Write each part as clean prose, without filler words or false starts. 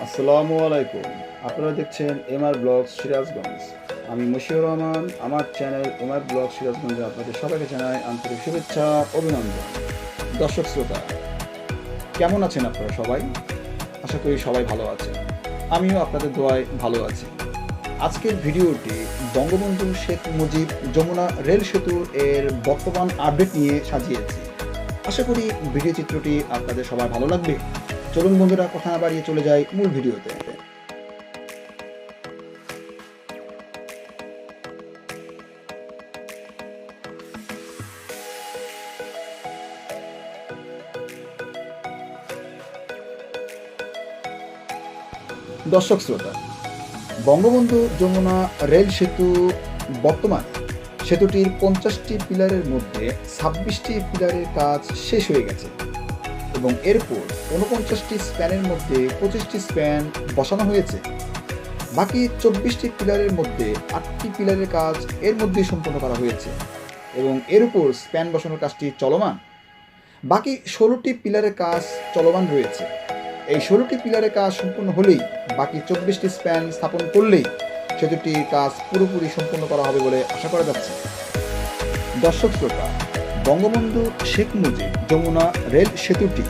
আসসালামু আলাইকুম। আপনারা দেখছেন এমআর ব্লগস সিরাজগঞ্জ। আমি মশিউর রহমান। আমার চ্যানেল এমআর ব্লগ সিরাজগঞ্জে আপনাদের সবাইকে জানাই আন্তরিক শুভেচ্ছা, অভিনন্দন। দর্শক শ্রোতা, কেমন আছেন আপনারা সবাই? আশা করি সবাই ভালো আছেন। আমিও আপনাদের দোয়ায় ভালো আছি। আজকের ভিডিওটি বঙ্গবন্ধু শেখ মুজিব যমুনা রেল সেতু এর বর্তমান আপডেট নিয়ে সাজিয়েছি। আশা করি ভিডিও চিত্রটি আপনাদের সবার ভালো লাগবে। চলুন বন্ধুরা, কথা না বাড়িয়ে চলে যাই মূল ভিডিওতে। দর্শক শ্রোতা, বঙ্গবন্ধু যমুনা রেল সেতু বর্তমান সেতুটির 50টি পিলারের মধ্যে 26টি পিলারের কাজ শেষ হয়ে গেছে এবং এরপর 49টি স্প্যানের মধ্যে 25টি স্প্যান বসানো হয়েছে। বাকি 24টি পিলারের মধ্যে 8টি পিলারের কাজ এর মধ্যেই সম্পন্ন করা হয়েছে এবং এর উপর স্প্যান বসানোর কাজটি চলমান। বাকি 16টি পিলারের কাজ চলমান রয়েছে। এই 16টি পিলারের কাজ সম্পূর্ণ হলেই, বাকি 24টি স্প্যান স্থাপন করলেই সেতুটির কাজ পুরোপুরি সম্পন্ন করা হবে বলে আশা করা যাচ্ছে। দর্শক শ্রোতা, বঙ্গবন্ধু শেখ মুজিব যমুনা রেল সেতুটি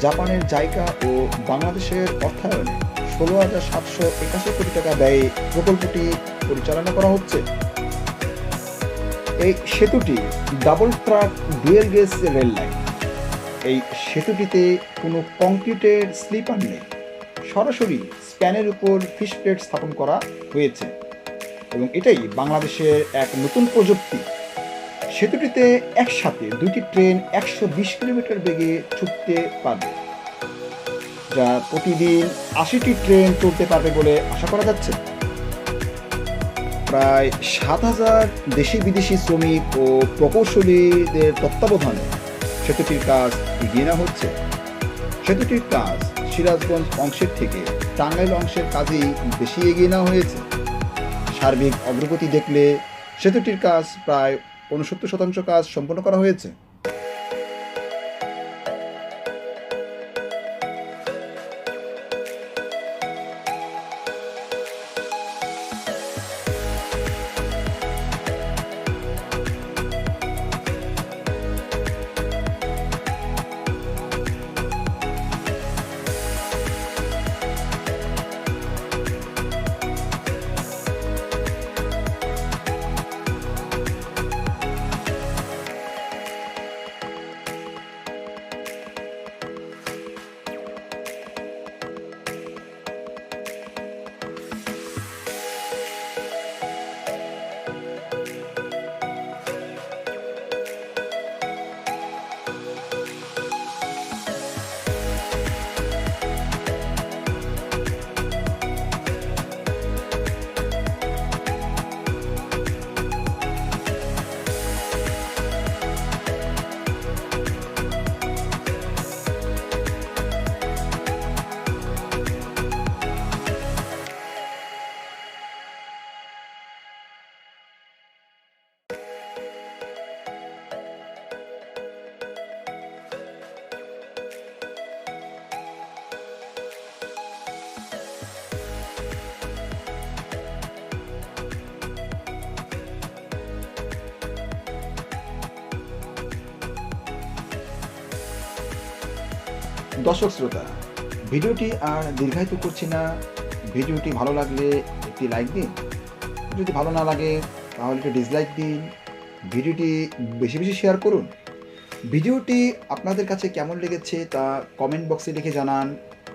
জাপানের জাইকা ও বাংলাদেশের অর্থায়নে 16,781 কোটি টাকা ব্যয়ে প্রকল্পটি পরিচালনা করা হচ্ছে। এই সেতুটি double track dual gauge rail line. এই সেতুটিতে কোনো কংক্রিটের স্লিপার নেই, সরাসরি স্প্যানের উপর ফিশ প্লেট স্থাপন করা হয়েছে এবং এটাই বাংলাদেশের এক নতুন প্রযুক্তি। সেতুটিতে একসাথে দুইটি ট্রেন 120 কিলোমিটার বেগে ছুটতে পারবে, যা প্রতিদিন 80টি ট্রেন চলতে পারবে বলে আশা করা যাচ্ছে। প্রায় 7,000 দেশি বিদেশি শ্রমিক ও প্রকৌশলীদের তত্ত্বাবধানে সেতুটির কাজ এগিয়ে নেওয়া হচ্ছে। সেতুটির কাজ সিরাজগঞ্জ অংশের থেকে টাঙ্গাইল অংশের কাজেই বেশি এগিয়ে নেওয়া হয়েছে। সার্বিক অগ্রগতি দেখলে সেতুটির কাজ প্রায় 69% কাজ সম্পন্ন করা হয়েছে। দর্শক শ্রোতা, ভিডিওটি আর দীর্ঘায়িত করছি না। ভিডিওটি ভালো লাগলে একটি লাইক দিন, যদি ভালো না লাগে তাহলে একটু ডিসলাইক দিন। ভিডিওটি বেশি বেশি শেয়ার করুন। ভিডিওটি আপনাদের কাছে কেমন লেগেছে তা কমেন্ট বক্সে লিখে জানান।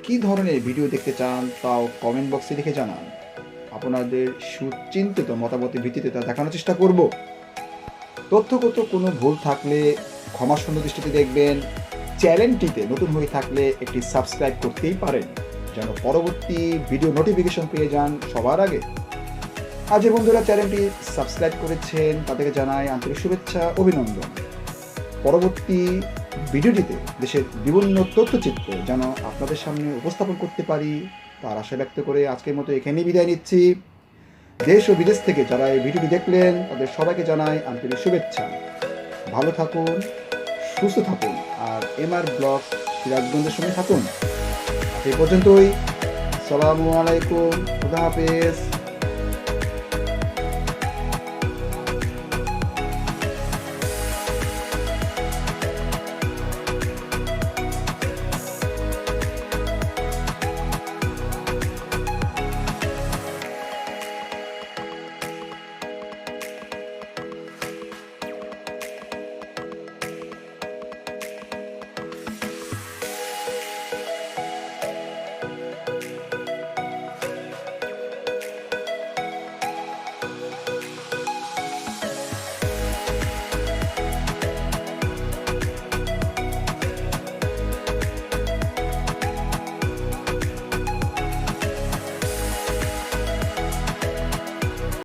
কী ধরনের ভিডিও দেখতে চান তাও কমেন্ট বক্সে লিখে জানান। আপনাদের সুচিন্তিত মতামতের ভিত্তিতে তা দেখানোর চেষ্টা করব। তথ্যগত কোনো ভুল থাকলে ক্ষমাশূন্য দৃষ্টিতে দেখবেন। চ্যানেলটিতে নতুন হয়ে থাকলে একটি সাবস্ক্রাইব করতেই পারেন, যেন পরবর্তী ভিডিও নোটিফিকেশন পেয়ে যান সবার আগে। আর যে বন্ধুরা চ্যানেলটি সাবস্ক্রাইব করেছেন তাদেরকে জানাই আন্তরিক শুভেচ্ছা, অভিনন্দন। পরবর্তী ভিডিওটিতে দেশের বিভিন্ন তথ্যচিত্র যেন আপনাদের সামনে উপস্থাপন করতে পারি তার আশা ব্যক্ত করে আজকের মতো এখানেই বিদায় নিচ্ছি। দেশ ও বিদেশ থেকে যারা এই ভিডিওটি দেখলেন তাদের সবাইকে জানাই আন্তরিক শুভেচ্ছা। ভালো থাকুন, সুস্থ থাকুন আর এমআর ব্লগ সিরাজগঞ্জের সঙ্গে থাকুন। এই পর্যন্তই। আসসালামু আলাইকুম, খুদা হাফেজ।